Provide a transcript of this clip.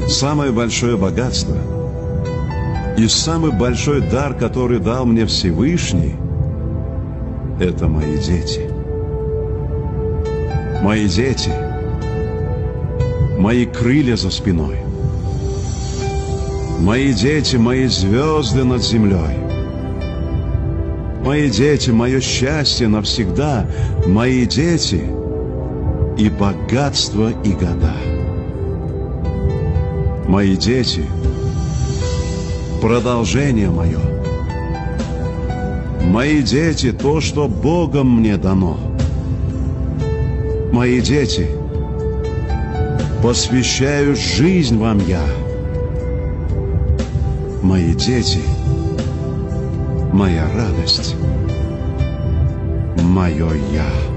Самое большое богатство и самый большой дар, который дал мне Всевышний, это мои дети. Мои дети, мои крылья за спиной. Мои дети, мои звезды над землей. Мои дети, мое счастье навсегда. Мои дети и богатство, и года. Мои дети — продолжение мое. Мои дети — то, что Богом мне дано. Мои дети, посвящаю жизнь вам я. Мои дети — моя радость, мое я.